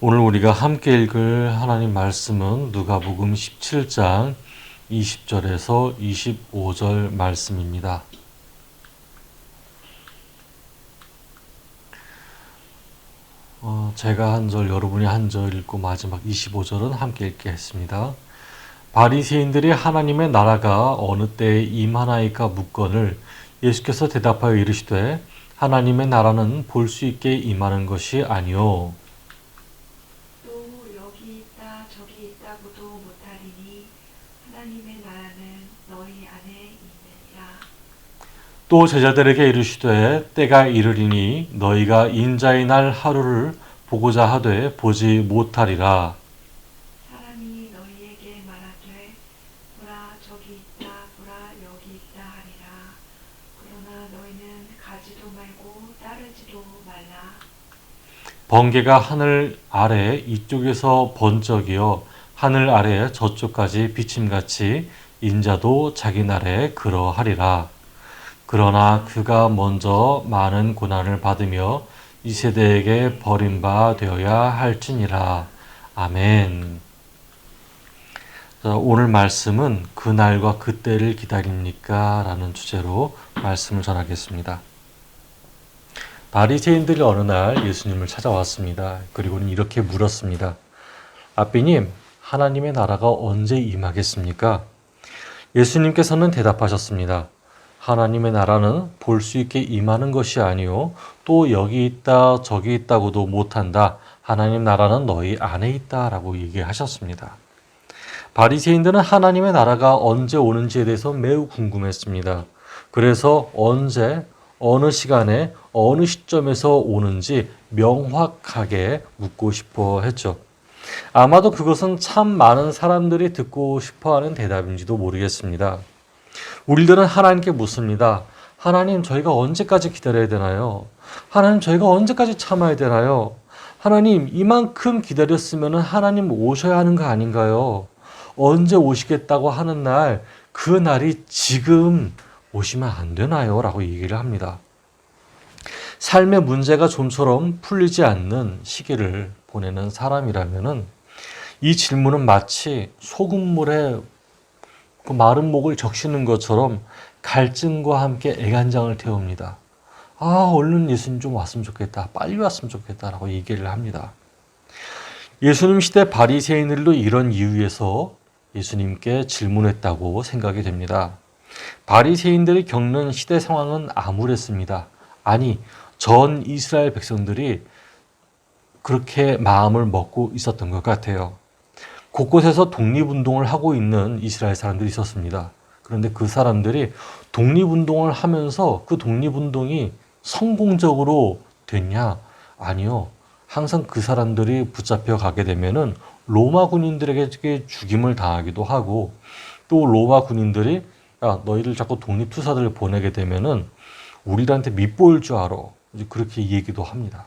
오늘 우리가 함께 읽을 하나님 말씀은 누가복음 17장 20절에서 25절 말씀입니다. 제가 한 절, 여러분이 한 절 읽고 마지막 25절은 함께 읽겠습니다. 바리새인들이 하나님의 나라가 어느 때에 임하나이까 묻거늘 예수께서 대답하여 이르시되 하나님의 나라는 볼 수 있게 임하는 것이 아니요 또 여기 있다 저기 있다고도 못하리니 하나님의 나라는 너희 안에 있느니라. 또 제자들에게 이르시되 때가 이르리니 너희가 인자의 날 하루를 보고자 하되 보지 못하리라. 사람이 너희에게 말하되 보라 저기 있다 보라 여기 있다 하리라. 그러나 너희는 가지도 말고 따르지도 말라. 번개가 하늘 아래 이쪽에서 번쩍이어 하늘 아래 저쪽까지 비침같이 인자도 자기 날에 그러하리라. 그러나 그가 먼저 많은 고난을 받으며 이 세대에게 버림바 되어야 할지니라. 아멘. 자, 오늘 말씀은 그날과 그때를 기다립니까? 라는 주제로 말씀을 전하겠습니다. 바리새인들이 어느 날 예수님을 찾아왔습니다. 그리고는 이렇게 물었습니다. 아비님, 하나님의 나라가 언제 임하겠습니까? 예수님께서는 대답하셨습니다. 하나님의 나라는 볼 수 있게 임하는 것이 아니요 또 여기 있다 저기 있다고도 못한다. 하나님 나라는 너희 안에 있다라고 얘기하셨습니다. 바리새인들은 하나님의 나라가 언제 오는지에 대해서 매우 궁금했습니다. 그래서 언제 어느 시간에 어느 시점에서 오는지 명확하게 묻고 싶어 했죠. 아마도 그것은 참 많은 사람들이 듣고 싶어하는 대답인지도 모르겠습니다. 우리들은 하나님께 묻습니다. 하나님, 저희가 언제까지 기다려야 되나요? 하나님, 저희가 언제까지 참아야 되나요? 하나님, 이만큼 기다렸으면 하나님 오셔야 하는 거 아닌가요? 언제 오시겠다고 하는 날, 그 날이 지금 오시면 안 되나요? 라고 얘기를 합니다. 삶의 문제가 좀처럼 풀리지 않는 시기를 보내는 사람이라면은 이 질문은 마치 소금물에 그 마른 목을 적시는 것처럼 갈증과 함께 애간장을 태웁니다. 얼른 예수님 좀 왔으면 좋겠다. 빨리 왔으면 좋겠다라고 얘기를 합니다. 예수님 시대 바리새인들도 이런 이유에서 예수님께 질문했다고 생각이 됩니다. 바리새인들이 겪는 시대 상황은 암울했습니다. 아니, 전 이스라엘 백성들이 그렇게 마음을 먹고 있었던 것 같아요. 곳곳에서 독립운동을 하고 있는 이스라엘 사람들이 있었습니다. 그런데 그 사람들이 독립운동을 하면서 그 독립운동이 성공적으로 됐냐? 아니요. 항상 그 사람들이 붙잡혀 가게 되면은 로마 군인들에게 죽임을 당하기도 하고 또 로마 군인들이 야, 너희들 자꾸 독립투사들을 보내게 되면은 우리들한테 밑보일 줄 알아. 이제 그렇게 얘기도 합니다.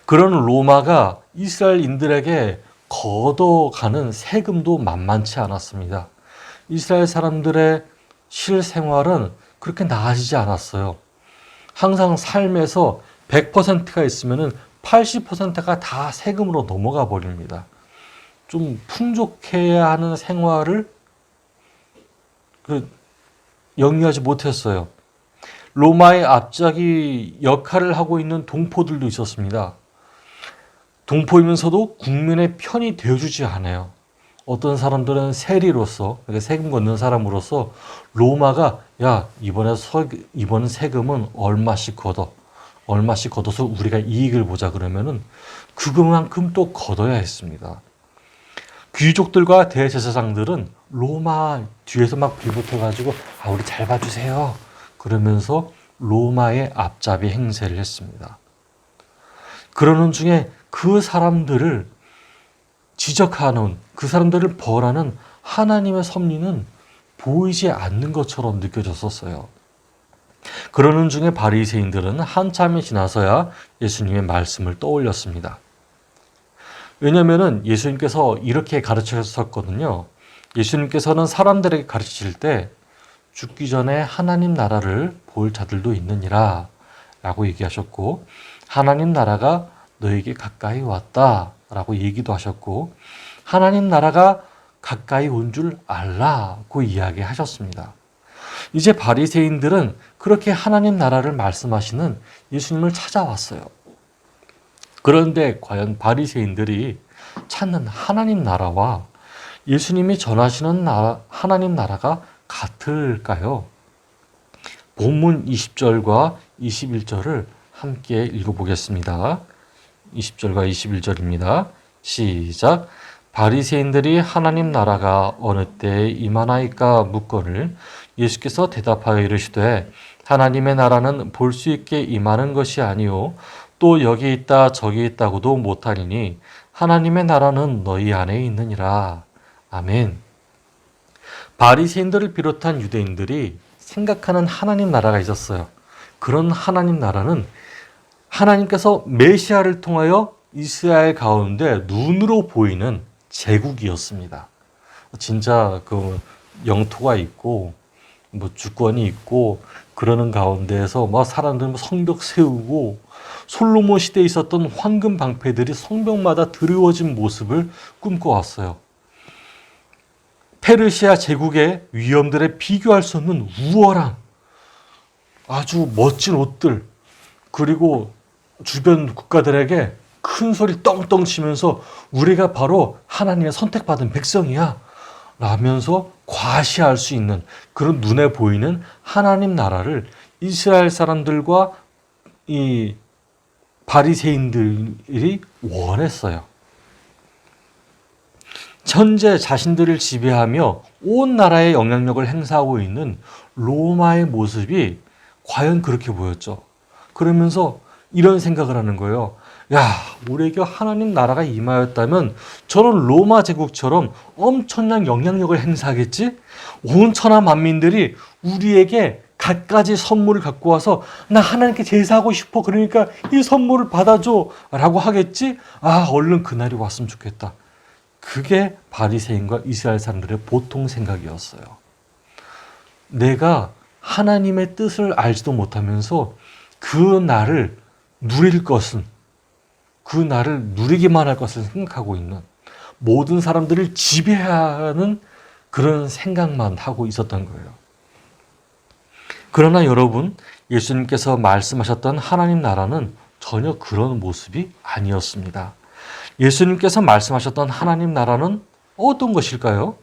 그런 로마가 이스라엘인들에게 걷어가는 세금도 만만치 않았습니다. 이스라엘 사람들의 실생활은 그렇게 나아지지 않았어요. 항상 삶에서 100%가 있으면 80%가 다 세금으로 넘어가 버립니다. 좀 풍족해야 하는 생활을 영위하지 못했어요. 로마의 앞잡이 역할을 하고 있는 동포들도 있었습니다. 동포이면서도 국민의 편이 되어주지 않아요. 어떤 사람들은 세리로서, 그러니까 세금 걷는 사람으로서 로마가 야, 이번 세금은 얼마씩 걷어서 우리가 이익을 보자 그러면은 그만큼 또 걷어야 했습니다. 귀족들과 대제사장들은 로마 뒤에서 막 빌붙어가지고 우리 잘 봐주세요. 그러면서 로마의 앞잡이 행세를 했습니다. 그러는 중에 그 사람들을 지적하는, 그 사람들을 벌하는 하나님의 섭리는 보이지 않는 것처럼 느껴졌었어요. 그러는 중에 바리새인들은 한참이 지나서야 예수님의 말씀을 떠올렸습니다. 왜냐하면 예수님께서 이렇게 가르치셨거든요. 예수님께서는 사람들에게 가르치실 때 죽기 전에 하나님 나라를 볼 자들도 있느니라 라고 얘기하셨고, 하나님 나라가 너에게 가까이 왔다라고 얘기도 하셨고 하나님 나라가 가까이 온 줄 알라고 이야기하셨습니다. 이제 바리새인들은 그렇게 하나님 나라를 말씀하시는 예수님을 찾아왔어요. 그런데 과연 바리새인들이 찾는 하나님 나라와 예수님이 전하시는 하나님 나라가 같을까요? 본문 20절과 21절을 함께 읽어보겠습니다. 20절과 21절입니다. 시작. 바리새인들이 하나님 나라가 어느 때에 임하나이까 묻거늘 예수께서 대답하여 이르시되 하나님의 나라는 볼 수 있게 임하는 것이 아니요 또 여기 있다 저기 있다고도 못하리니 하나님의 나라는 너희 안에 있느니라. 아멘. 바리새인들을 비롯한 유대인들이 생각하는 하나님 나라가 있었어요. 그런 하나님 나라는 하나님께서 메시아를 통하여 이스라엘 가운데 눈으로 보이는 제국이었습니다. 진짜 그 영토가 있고 뭐 주권이 있고 그러는 가운데에서 막 사람들 성벽 세우고 솔로몬 시대에 있었던 황금 방패들이 성벽마다 드리워진 모습을 꿈꿔왔어요. 페르시아 제국의 위엄들에 비교할 수 없는 우월함, 아주 멋진 옷들, 그리고 주변 국가들에게 큰 소리 떵떵 치면서 우리가 바로 하나님의 선택받은 백성이야 라면서 과시할 수 있는 그런 눈에 보이는 하나님 나라를 이스라엘 사람들과 이 바리새인들이 원했어요. 현재 자신들을 지배하며 온 나라에 영향력을 행사하고 있는 로마의 모습이 과연 그렇게 보였죠. 그러면서 이런 생각을 하는 거예요. 야, 우리에게 하나님 나라가 임하였다면 저런 로마 제국처럼 엄청난 영향력을 행사하겠지? 온 천하 만민들이 우리에게 갖가지 선물을 갖고 와서 나 하나님께 제사하고 싶어. 그러니까 이 선물을 받아줘 라고 하겠지? 아, 얼른 그날이 왔으면 좋겠다. 그게 바리새인과 이스라엘 사람들의 보통 생각이었어요. 내가 하나님의 뜻을 알지도 못하면서 그 날을 누릴 것은 그 날을 누리기만 할 것을 생각하고 있는 모든 사람들을 지배하는 그런 생각만 하고 있었던 거예요. 그러나 여러분, 예수님께서 말씀하셨던 하나님 나라는 전혀 그런 모습이 아니었습니다. 예수님께서 말씀하셨던 하나님 나라는 어떤 것일까요?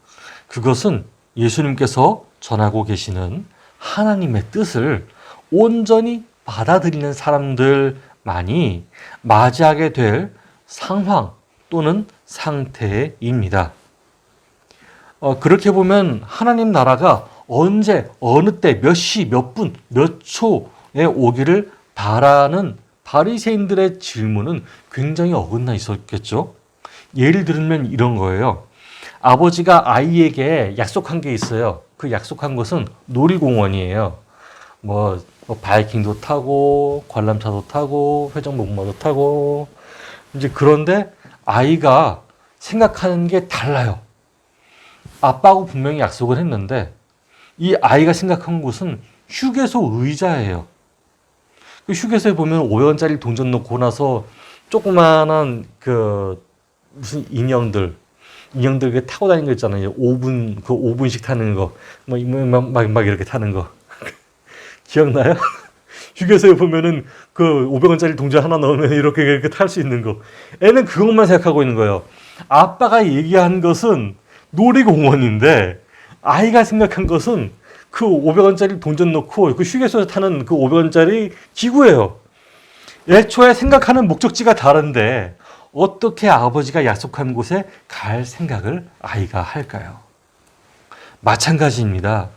그것은 예수님께서 전하고 계시는 하나님의 뜻을 온전히 받아들이는 사람들만이 맞이하게 될 상황 또는 상태입니다. 그렇게 보면 하나님 나라가 언제, 어느 때, 몇 시, 몇 분, 몇 초에 오기를 바라는 바리새인들의 질문은 굉장히 어긋나 있었겠죠. 예를 들면 이런 거예요. 아버지가 아이에게 약속한 게 있어요. 그 약속한 것은 놀이공원이에요. 뭐 바이킹도 타고 관람차도 타고 회전목마도 타고 이제 그런데 아이가 생각하는 게 달라요. 아빠하고 분명히 약속을 했는데 이 아이가 생각한 곳은 휴게소 의자예요. 그 휴게소에 보면 500원짜리 동전 넣고 나서 조그마한 그 무슨 인형들 타고 다니는 거 있잖아요. 5분씩 타는 거. 막 이렇게 타는 거. 기억나요? 휴게소에 보면은 그 500원짜리 동전 하나 넣으면 이렇게 탈 수 있는 거. 애는 그것만 생각하고 있는 거예요. 아빠가 얘기한 것은 놀이공원인데 아이가 생각한 것은 그 500원짜리 동전 넣고 그 휴게소에서 타는 그 500원짜리 기구예요. 애초에 생각하는 목적지가 다른데 어떻게 아버지가 약속한 곳에 갈 생각을 아이가 할까요? 마찬가지입니다.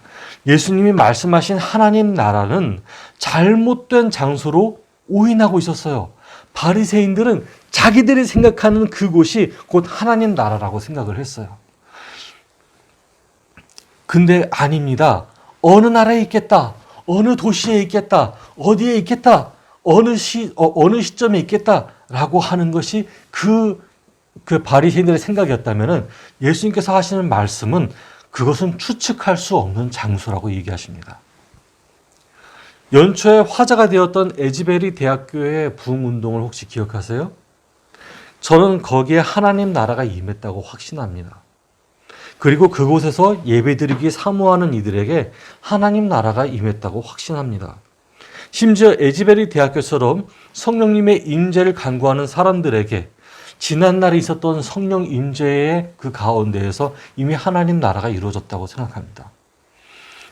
예수님이 말씀하신 하나님 나라는 잘못된 장소로 오인하고 있었어요. 바리새인들은 자기들이 생각하는 그곳이 곧 하나님 나라라고 생각을 했어요. 근데 아닙니다. 어느 나라에 있겠다. 어느 도시에 있겠다. 어디에 있겠다. 어느 시점에 있겠다라고 하는 것이 그 바리새인들의 생각이었다면 예수님께서 하시는 말씀은 그것은 추측할 수 없는 장소라고 얘기하십니다. 연초에 화제가 되었던 에즈베리 대학교의 부흥운동을 혹시 기억하세요? 저는 거기에 하나님 나라가 임했다고 확신합니다. 그리고 그곳에서 예배드리기 사모하는 이들에게 하나님 나라가 임했다고 확신합니다. 심지어 에즈베리 대학교처럼 성령님의 임재를 간구하는 사람들에게 지난날에 있었던 성령 임재의 그 가운데에서 이미 하나님 나라가 이루어졌다고 생각합니다.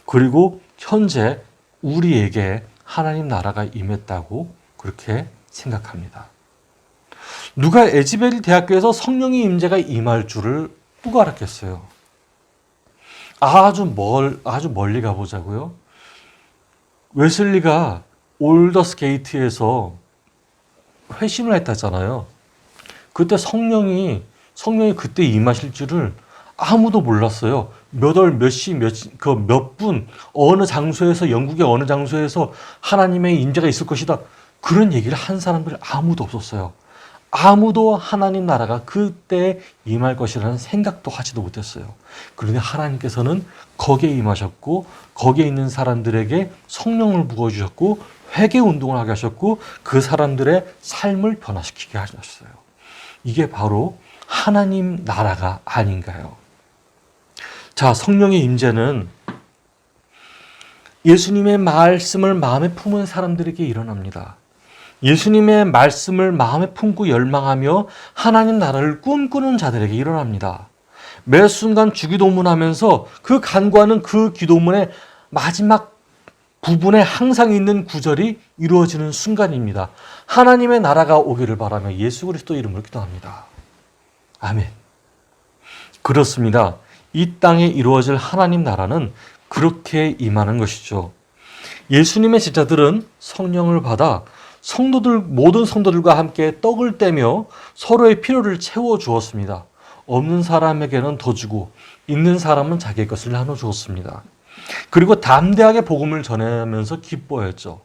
그리고 현재 우리에게 하나님 나라가 임했다고 그렇게 생각합니다. 누가 에즈베리 대학교에서 성령의 임재가 임할 줄을 누가 알았겠어요? 아주 멀리 가보자고요. 웨슬리가 올더스 게이트에서 회심을 했다잖아요. 그때 성령이 그때 임하실 줄을 아무도 몰랐어요. 몇 월, 몇 시, 몇 분, 어느 장소에서, 영국의 어느 장소에서 하나님의 임재가 있을 것이다. 그런 얘기를 한 사람들이 아무도 없었어요. 아무도 하나님 나라가 그때 임할 것이라는 생각도 하지도 못했어요. 그런데 하나님께서는 거기에 임하셨고 거기에 있는 사람들에게 성령을 부어주셨고 회개 운동을 하게 하셨고 그 사람들의 삶을 변화시키게 하셨어요. 이게 바로 하나님 나라가 아닌가요? 자, 성령의 임재는 예수님의 말씀을 마음에 품은 사람들에게 일어납니다. 예수님의 말씀을 마음에 품고 열망하며 하나님 나라를 꿈꾸는 자들에게 일어납니다. 매 순간 주기도문하면서 그 간구하는 그 기도문의 마지막 부분에 항상 있는 구절이 이루어지는 순간입니다. 하나님의 나라가 오기를 바라며 예수 그리스도 이름으로 기도합니다. 아멘. 그렇습니다. 이 땅에 이루어질 하나님 나라는 그렇게 임하는 것이죠. 예수님의 제자들은 성령을 받아 모든 성도들과 함께 떡을 떼며 서로의 필요를 채워 주었습니다. 없는 사람에게는 더 주고 있는 사람은 자기의 것을 나눠 주었습니다. 그리고 담대하게 복음을 전하면서 기뻐했죠.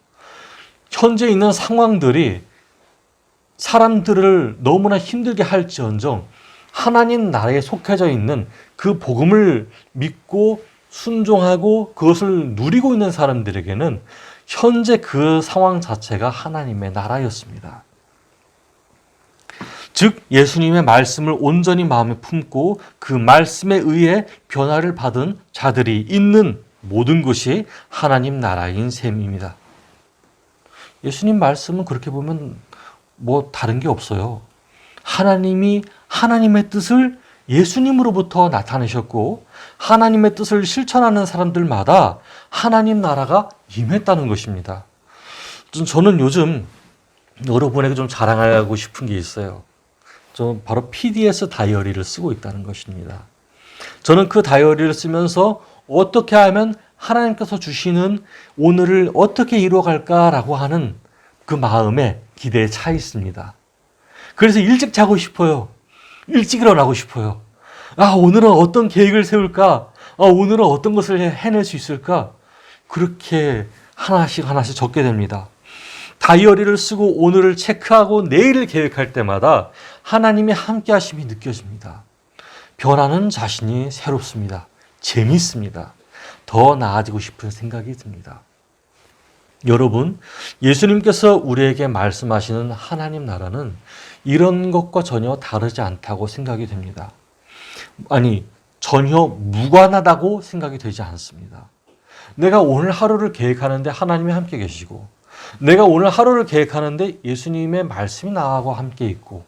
현재 있는 상황들이 사람들을 너무나 힘들게 할지언정 하나님 나라에 속해져 있는 그 복음을 믿고 순종하고 그것을 누리고 있는 사람들에게는 현재 그 상황 자체가 하나님의 나라였습니다. 즉 예수님의 말씀을 온전히 마음에 품고 그 말씀에 의해 변화를 받은 자들이 있는 모든 곳이 하나님 나라인 셈입니다. 예수님 말씀은 그렇게 보면 다른 게 없어요. 하나님이 하나님의 뜻을 예수님으로부터 나타내셨고 하나님의 뜻을 실천하는 사람들마다 하나님 나라가 임했다는 것입니다. 저는 요즘 여러분에게 좀 자랑하고 싶은 게 있어요. 저는 바로 PDS 다이어리를 쓰고 있다는 것입니다. 저는 그 다이어리를 쓰면서 어떻게 하면 하나님께서 주시는 오늘을 어떻게 이루어갈까라고 하는 그 마음에 기대에 차 있습니다. 그래서 일찍 자고 싶어요. 일찍 일어나고 싶어요. 오늘은 어떤 계획을 세울까? 오늘은 어떤 것을 해낼 수 있을까? 그렇게 하나씩 적게 됩니다. 다이어리를 쓰고 오늘을 체크하고 내일을 계획할 때마다 하나님의 함께 하심이 느껴집니다. 변하는 자신이 새롭습니다. 재밌습니다. 더 나아지고 싶은 생각이 듭니다. 여러분, 예수님께서 우리에게 말씀하시는 하나님 나라는 이런 것과 전혀 다르지 않다고 생각이 됩니다. 전혀 무관하다고 생각이 되지 않습니다. 내가 오늘 하루를 계획하는데 하나님이 함께 계시고 내가 오늘 하루를 계획하는데 예수님의 말씀이 나하고 함께 있고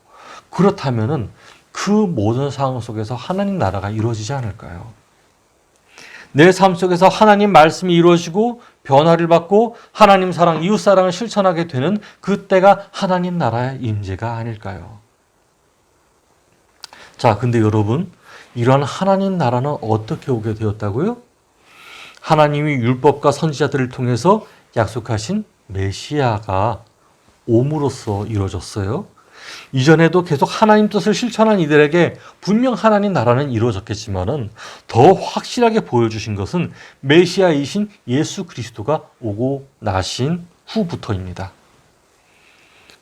그렇다면은 그 모든 상황 속에서 하나님 나라가 이루어지지 않을까요? 내 삶 속에서 하나님 말씀이 이루어지고 변화를 받고 하나님 사랑, 이웃 사랑을 실천하게 되는 그때가 하나님 나라의 임재가 아닐까요? 자, 근데 여러분, 이런 하나님 나라는 어떻게 오게 되었다고요? 하나님이 율법과 선지자들을 통해서 약속하신 메시아가 옴으로써 이루어졌어요. 이전에도 계속 하나님 뜻을 실천한 이들에게 분명 하나님 나라는 이루어졌겠지만은 더 확실하게 보여주신 것은 메시아이신 예수 그리스도가 오고 나신 후부터입니다.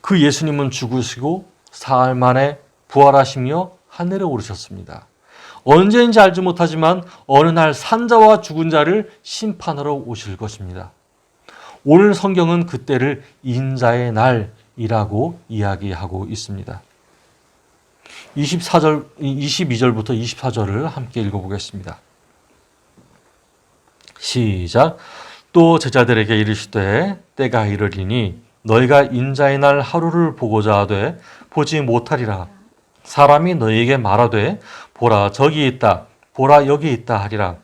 그 예수님은 죽으시고 사흘 만에 부활하시며 하늘에 오르셨습니다. 언제인지 알지 못하지만 어느 날 산자와 죽은 자를 심판하러 오실 것입니다. 오늘 성경은 그때를 인자의 날이라고 이야기하고 있습니다. 22절부터 24절을 함께 읽어보겠습니다. 시작. 또 제자들에게 이르시되 때가 이르리니 너희가 인자의 날 하루를 보고자 하되 보지 못하리라. 사람이 너희에게 말하되 보라 저기 있다 보라 여기 있다 하리라.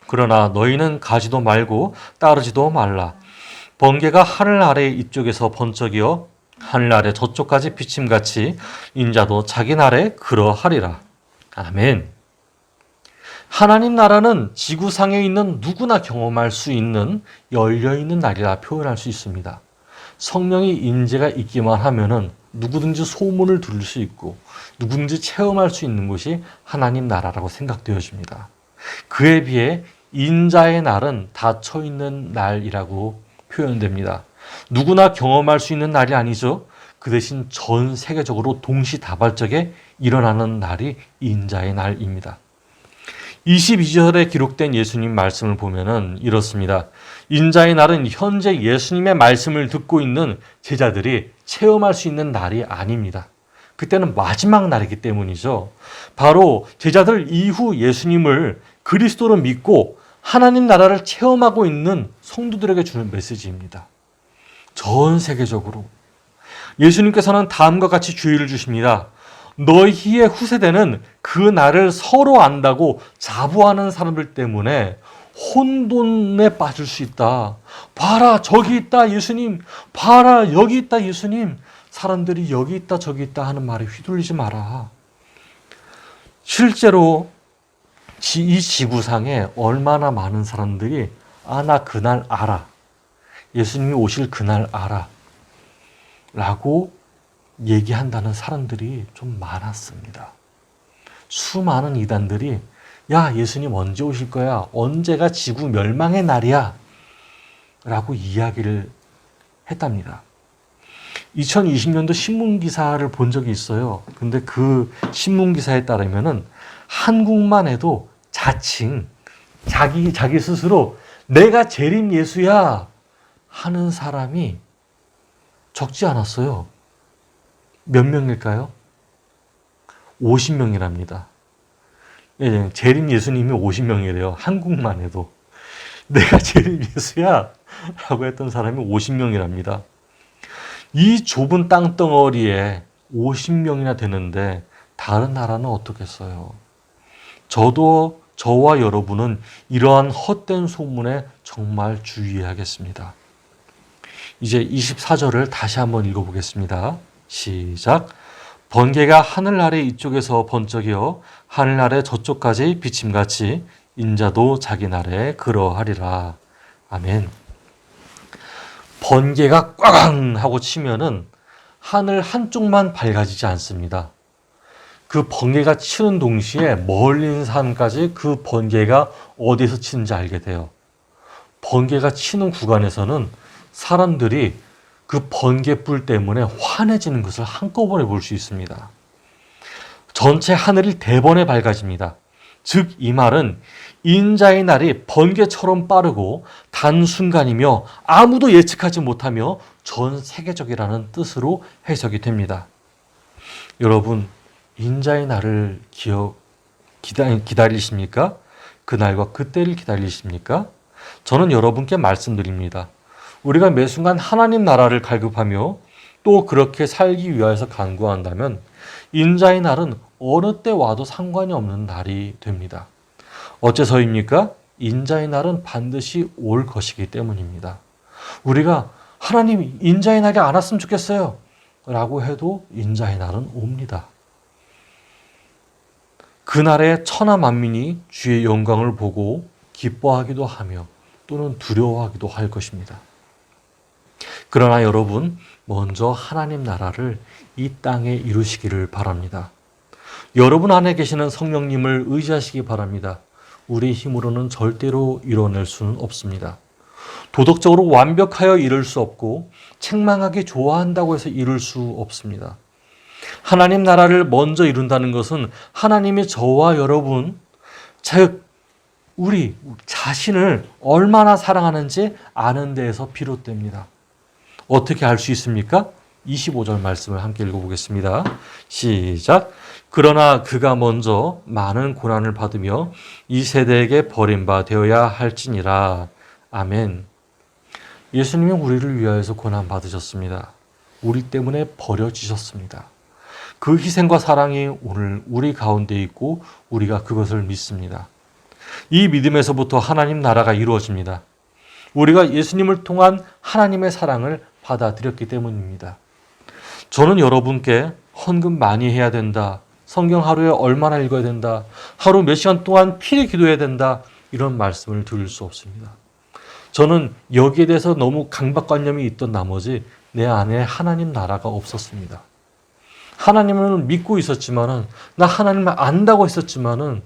그러나 너희는 가지도 말고 따르지도 말라. 번개가 하늘 아래 이쪽에서 번쩍이어 하늘 아래 저쪽까지 비침같이 인자도 자기 날에 그러하리라. 아멘. 하나님 나라는 지구상에 있는 누구나 경험할 수 있는 열려있는 날이라 표현할 수 있습니다. 성령의 인재가 있기만 하면은 누구든지 소문을 들을 수 있고 누구든지 체험할 수 있는 것이 하나님 나라라고 생각되어집니다. 그에 비해 인자의 날은 닫혀 있는 날이라고 표현됩니다. 누구나 경험할 수 있는 날이 아니죠. 그 대신 전 세계적으로 동시다발적에 일어나는 날이 인자의 날입니다. 22절에 기록된 예수님 말씀을 보면은 이렇습니다. 인자의 날은 현재 예수님의 말씀을 듣고 있는 제자들이 체험할 수 있는 날이 아닙니다. 그때는 마지막 날이기 때문이죠. 바로 제자들 이후 예수님을 그리스도로 믿고 하나님 나라를 체험하고 있는 성도들에게 주는 메시지입니다. 전 세계적으로. 예수님께서는 다음과 같이 주의를 주십니다. 너희의 후세대는 그 날을 서로 안다고 자부하는 사람들 때문에 혼돈에 빠질 수 있다. 봐라 저기 있다 예수님. 봐라 여기 있다 예수님. 사람들이 여기 있다 저기 있다 하는 말에 휘둘리지 마라. 실제로 이 지구상에 얼마나 많은 사람들이 나 그날 알아. 예수님이 오실 그날 알아. 라고 얘기한다는 사람들이 좀 많았습니다. 수많은 이단들이 야 예수님 언제 오실 거야? 언제가 지구 멸망의 날이야? 라고 이야기를 했답니다. 2020년도 신문기사를 본 적이 있어요. 근데 그 신문기사에 따르면은 한국만 해도 자칭 자기 스스로 내가 재림 예수야 하는 사람이 적지 않았어요. 몇 명일까요? 50명이랍니다. 예, 재림 예수님이 50명이래요. 한국만 해도. 내가 재림 예수야 라고 했던 사람이 50명이랍니다. 이 좁은 땅덩어리에 50명이나 되는데 다른 나라는 어떻겠어요? 저와 여러분은 이러한 헛된 소문에 정말 주의해야겠습니다. 이제 24절을 다시 한번 읽어보겠습니다. 시작. 번개가 하늘 아래 이쪽에서 번쩍이어 하늘 아래 저쪽까지 비침같이 인자도 자기 날에 그러하리라. 아멘. 번개가 꽝 하고 치면은 하늘 한쪽만 밝아지지 않습니다. 그 번개가 치는 동시에 멀리 있는 산까지 그 번개가 어디서 치는지 알게 돼요. 번개가 치는 구간에서는 사람들이 그 번개불 때문에 환해지는 것을 한꺼번에 볼 수 있습니다. 전체 하늘이 대번에 밝아집니다. 즉 이 말은 인자의 날이 번개처럼 빠르고 단순간이며 아무도 예측하지 못하며 전 세계적이라는 뜻으로 해석이 됩니다. 여러분, 인자의 날을 기다리십니까? 그날과 그때를 기다리십니까? 저는 여러분께 말씀드립니다. 우리가 매 순간 하나님 나라를 갈급하며 또 그렇게 살기 위하여서 간구한다면 인자의 날은 어느 때 와도 상관이 없는 날이 됩니다. 어째서입니까? 인자의 날은 반드시 올 것이기 때문입니다. 우리가 하나님 인자의 날이 안 왔으면 좋겠어요 라고 해도 인자의 날은 옵니다. 그날에 천하 만민이 주의 영광을 보고 기뻐하기도 하며 또는 두려워하기도 할 것입니다. 그러나 여러분, 먼저 하나님 나라를 이 땅에 이루시기를 바랍니다. 여러분 안에 계시는 성령님을 의지하시기 바랍니다. 우리 힘으로는 절대로 이뤄낼 수는 없습니다. 도덕적으로 완벽하여 이룰 수 없고 책망하기 좋아한다고 해서 이룰 수 없습니다. 하나님 나라를 먼저 이룬다는 것은 하나님이 저와 여러분, 즉 우리 자신을 얼마나 사랑하는지 아는 데에서 비롯됩니다. 어떻게 알 수 있습니까? 25절 말씀을 함께 읽어보겠습니다. 시작. 그러나 그가 먼저 많은 고난을 받으며 이 세대에게 버림바 되어야 할지니라. 아멘. 예수님이 우리를 위하여서 고난 받으셨습니다. 우리 때문에 버려지셨습니다. 그 희생과 사랑이 오늘 우리 가운데 있고 우리가 그것을 믿습니다. 이 믿음에서부터 하나님 나라가 이루어집니다. 우리가 예수님을 통한 하나님의 사랑을 받아들였기 때문입니다. 저는 여러분께 헌금 많이 해야 된다, 성경 하루에 얼마나 읽어야 된다, 하루 몇 시간 동안 필히 기도해야 된다, 이런 말씀을 드릴 수 없습니다. 저는 여기에 대해서 너무 강박관념이 있던 나머지 내 안에 하나님 나라가 없었습니다. 하나님을 믿고 있었지만은, 나 하나님을 안다고 했었지만은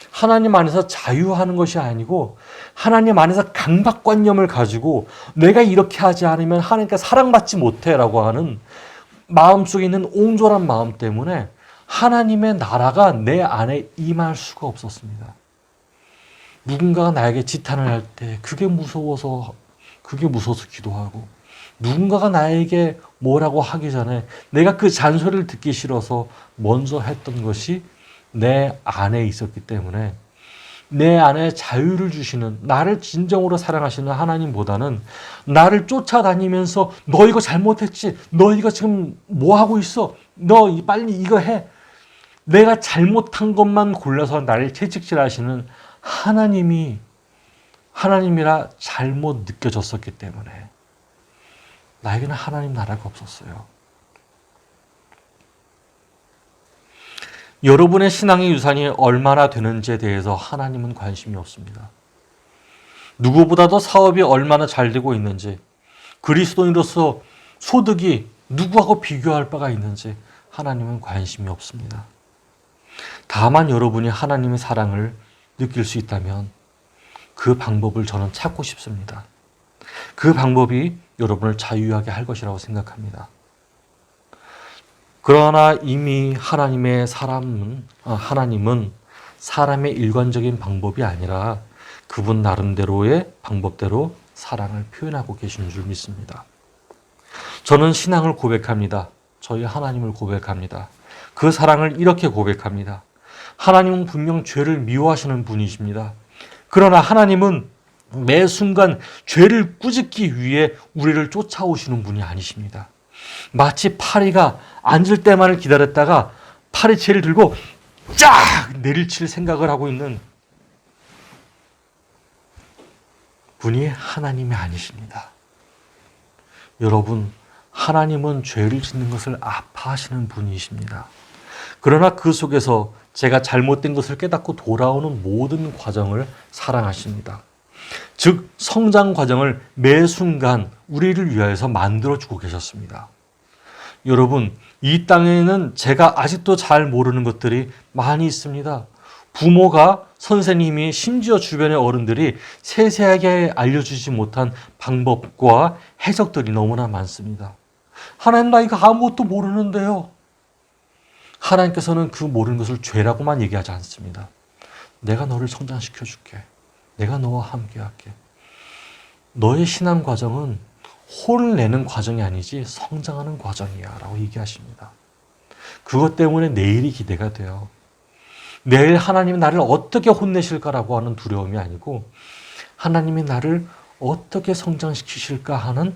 하나님 안에서 자유하는 것이 아니고 하나님 안에서 강박관념을 가지고 내가 이렇게 하지 않으면 하나님께 사랑받지 못해라고 하는 마음속에 있는 옹졸한 마음 때문에 하나님의 나라가 내 안에 임할 수가 없었습니다. 누군가가 나에게 지탄을 할 때 그게 무서워서 기도하고, 누군가가 나에게 뭐라고 하기 전에 내가 그 잔소리를 듣기 싫어서 먼저 했던 것이 내 안에 있었기 때문에 내 안에 자유를 주시는, 나를 진정으로 사랑하시는 하나님보다는 나를 쫓아다니면서 너 이거 잘못했지, 너 이거 지금 뭐 하고 있어, 너 빨리 이거 해, 내가 잘못한 것만 골라서 나를 채찍질하시는 하나님이라 잘못 느껴졌었기 때문에 나에게는 하나님 나라가 없었어요. 여러분의 신앙의 유산이 얼마나 되는지에 대해서 하나님은 관심이 없습니다. 누구보다도 사업이 얼마나 잘 되고 있는지, 그리스도인으로서 소득이 누구하고 비교할 바가 있는지 하나님은 관심이 없습니다. 다만 여러분이 하나님의 사랑을 느낄 수 있다면 그 방법을 저는 찾고 싶습니다. 그 방법이 여러분을 자유하게 할 것이라고 생각합니다. 그러나 이미 하나님은 사람의 일관적인 방법이 아니라 그분 나름대로의 방법대로 사랑을 표현하고 계신 줄 믿습니다. 저는 신앙을 고백합니다. 저희 하나님을 고백합니다. 그 사랑을 이렇게 고백합니다. 하나님은 분명 죄를 미워하시는 분이십니다. 그러나 하나님은 매 순간 죄를 꾸짖기 위해 우리를 쫓아오시는 분이 아니십니다. 마치 파리가 앉을 때만을 기다렸다가 파리채를 들고 쫙 내리칠 생각을 하고 있는 분이 하나님이 아니십니다. 여러분, 하나님은 죄를 짓는 것을 아파하시는 분이십니다. 그러나 그 속에서 제가 잘못된 것을 깨닫고 돌아오는 모든 과정을 사랑하십니다. 즉 성장 과정을 매 순간 우리를 위하여서 만들어주고 계셨습니다. 여러분, 이 땅에는 제가 아직도 잘 모르는 것들이 많이 있습니다. 부모가, 선생님이, 심지어 주변의 어른들이 세세하게 알려주지 못한 방법과 해석들이 너무나 많습니다. 하나님, 나 이거 아무것도 모르는데요. 하나님께서는 그 모르는 것을 죄라고만 얘기하지 않습니다. 내가 너를 성장시켜 줄게. 내가 너와 함께 할게. 너의 신앙 과정은 혼을 내는 과정이 아니지 성장하는 과정이야 라고 얘기하십니다. 그것 때문에 내일이 기대가 돼요. 내일 하나님이 나를 어떻게 혼내실까라고 하는 두려움이 아니고 하나님이 나를 어떻게 성장시키실까 하는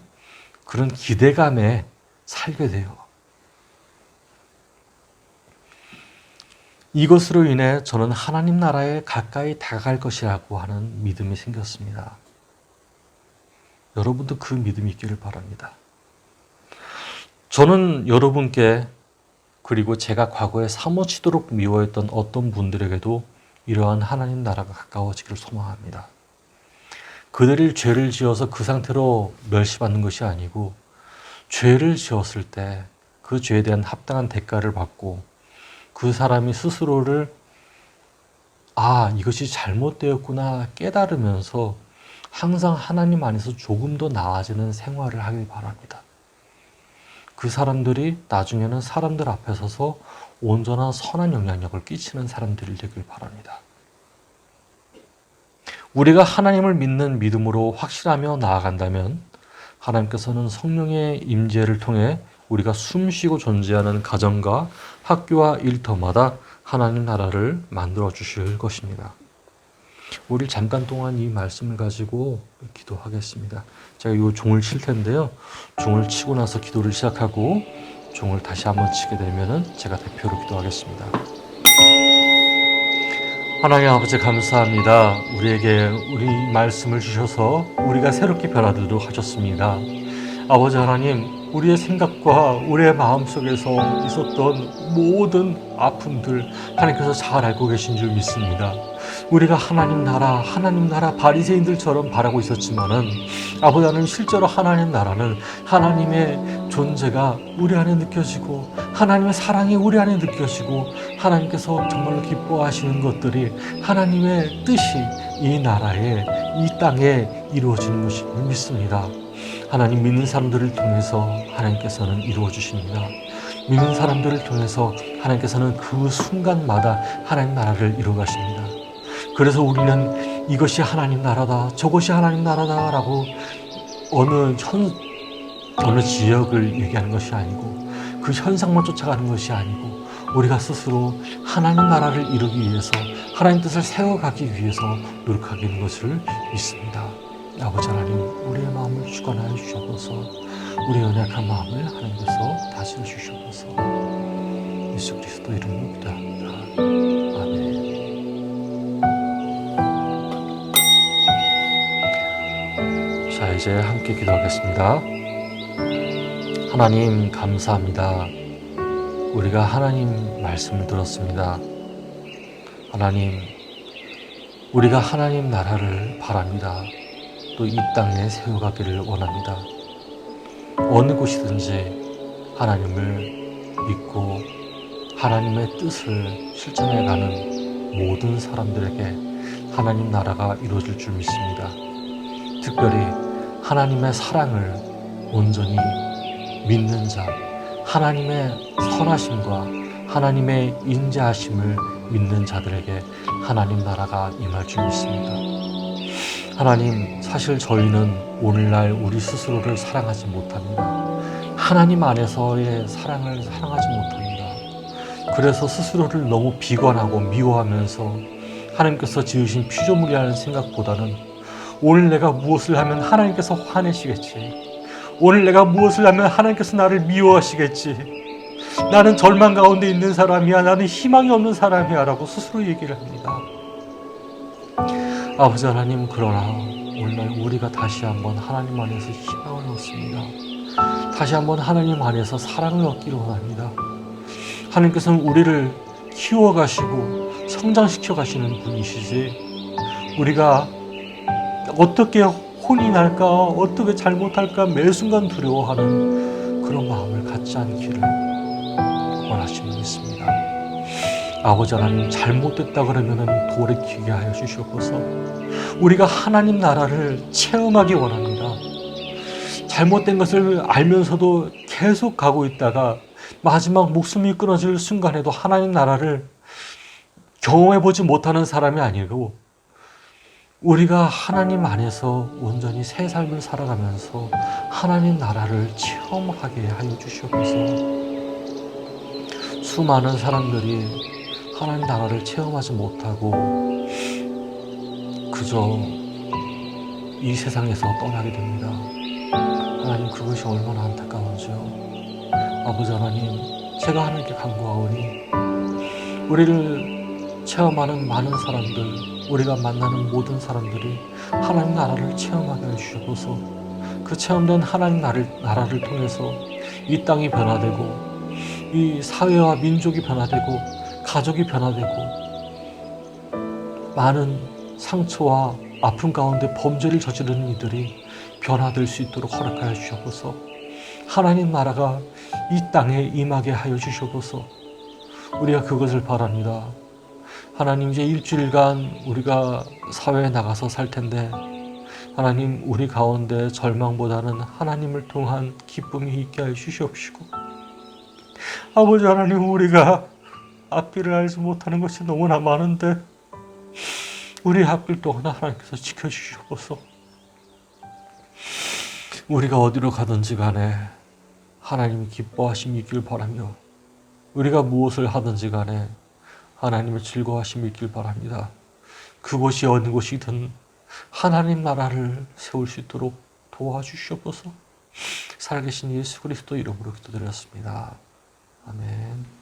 그런 기대감에 살게 돼요. 이것으로 인해 저는 하나님 나라에 가까이 다가갈 것이라고 하는 믿음이 생겼습니다. 여러분도 그 믿음이 있기를 바랍니다. 저는 여러분께, 그리고 제가 과거에 사무치도록 미워했던 어떤 분들에게도 이러한 하나님 나라가 가까워지기를 소망합니다. 그들이 죄를 지어서 그 상태로 멸시받는 것이 아니고 죄를 지었을 때 그 죄에 대한 합당한 대가를 받고 그 사람이 스스로를 이것이 잘못되었구나 깨달으면서 항상 하나님 안에서 조금 더 나아지는 생활을 하길 바랍니다. 그 사람들이 나중에는 사람들 앞에 서서 온전한 선한 영향력을 끼치는 사람들이 되길 바랍니다. 우리가 하나님을 믿는 믿음으로 확신하며 나아간다면 하나님께서는 성령의 임재를 통해 우리가 숨쉬고 존재하는 가정과 학교와 일터마다 하나님 나라를 만들어 주실 것입니다. 우리 잠깐 동안 이 말씀을 가지고 기도하겠습니다. 제가 이 종을 칠 텐데요. 종을 치고 나서 기도를 시작하고 종을 다시 한번 치게 되면은 제가 대표로 기도하겠습니다. 하나님 아버지 감사합니다. 우리에게 우리 말씀을 주셔서 우리가 새롭게 변화되도록 하셨습니다. 아버지 하나님, 우리의 생각과 우리의 마음속에서 있었던 모든 아픔들 하나님께서 잘 알고 계신 줄 믿습니다. 우리가 하나님 나라 바리새인들처럼 바라고 있었지만은 아버지 하나님, 실제로 하나님 나라는 하나님의 존재가 우리 안에 느껴지고 하나님의 사랑이 우리 안에 느껴지고 하나님께서 정말로 기뻐하시는 것들이 하나님의 뜻이 이 나라에, 이 땅에 이루어지는 것임을 믿습니다. 하나님, 믿는 사람들을 통해서 하나님께서는 이루어 주십니다. 믿는 사람들을 통해서 하나님께서는 그 순간마다 하나님 나라를 이루어 가십니다. 그래서 우리는 이것이 하나님 나라다, 저것이 하나님 나라다 라고 어느 지역을 얘기하는 것이 아니고 그 현상만 쫓아가는 것이 아니고 우리가 스스로 하나님 나라를 이루기 위해서 하나님 뜻을 세워가기 위해서 노력하게 되는 것을 믿습니다. 아버지 하나님, 우리의 마음을 주관하여 주셔서 우리의 연약한 마음을 하나님께서 다스려 주셔서 예수 그리스도 이름으로 기도합니다. 아멘. 자, 이제 함께 기도하겠습니다. 하나님 감사합니다. 우리가 하나님 말씀을 들었습니다. 하나님, 우리가 하나님 나라를 바랍니다. 또 이 땅에 세워가기를 원합니다. 어느 곳이든지 하나님을 믿고 하나님의 뜻을 실천해가는 모든 사람들에게 하나님 나라가 이루어질 줄 믿습니다. 특별히 하나님의 사랑을 온전히 믿는 자, 하나님의 선하심과 하나님의 인자하심을 믿는 자들에게 하나님 나라가 임할 줄 믿습니다. 하나님, 사실 저희는 오늘날 우리 스스로를 사랑하지 못합니다. 하나님 안에서의 사랑을 사랑하지 못합니다. 그래서 스스로를 너무 비관하고 미워하면서 하나님께서 지으신 피조물이라는 생각보다는 오늘 내가 무엇을 하면 하나님께서 화내시겠지, 오늘 내가 무엇을 하면 하나님께서 나를 미워하시겠지, 나는 절망 가운데 있는 사람이야, 나는 희망이 없는 사람이야 라고 스스로 얘기를 합니다. 아버지 하나님, 그러나 오늘날 우리가 다시 한번 하나님 안에서 희망을 얻습니다. 다시 한번 하나님 안에서 사랑을 얻기를 원합니다. 하나님께서는 우리를 키워가시고 성장시켜 가시는 분이시지, 우리가 어떻게 혼이 날까, 어떻게 잘못할까 매 순간 두려워하는 그런 마음을 갖지 않기를 원하시는 믿습니다. 아버지 하나님, 잘못됐다 그러면 돌이키게 하여 주시옵소서. 우리가 하나님 나라를 체험하기 원합니다. 잘못된 것을 알면서도 계속 가고 있다가 마지막 목숨이 끊어질 순간에도 하나님 나라를 경험해보지 못하는 사람이 아니고, 우리가 하나님 안에서 온전히 새 삶을 살아가면서 하나님 나라를 체험하게 하여 주시옵소서. 수많은 사람들이 하나님 나라를 체험하지 못하고 그저 이 세상에서 떠나게 됩니다. 하나님, 그것이 얼마나 안타까운지요. 아버지 하나님, 제가 하나님께 간구하오니 우리를 체험하는 많은 사람들, 우리가 만나는 모든 사람들이 하나님 나라를 체험하게 해주셔서 그 체험된 하나님 나라를 통해서 이 땅이 변화되고 이 사회와 민족이 변화되고 가족이 변화되고 많은 상처와 아픔 가운데 범죄를 저지르는 이들이 변화될 수 있도록 허락하여 주셔서 하나님 나라가 이 땅에 임하게 하여 주셔서 우리가 그것을 바랍니다. 하나님, 이제 일주일간 우리가 사회에 나가서 살 텐데 하나님, 우리 가운데 절망보다는 하나님을 통한 기쁨이 있게 하여 주시옵시고, 아버지 하나님, 우리가 앞길을 알지 못하는 것이 너무나 많은데 우리 앞길 또한 하나님께서 지켜주시옵소서. 우리가 어디로 가든지 간에 하나님이 기뻐하심이 있길 바라며 우리가 무엇을 하든지 간에 하나님의 즐거워하심이 있길 바랍니다. 그곳이 어느 곳이든 하나님 나라를 세울 수 있도록 도와주시옵소서. 살아계신 예수 그리스도 이름으로 기도드렸습니다. 아멘.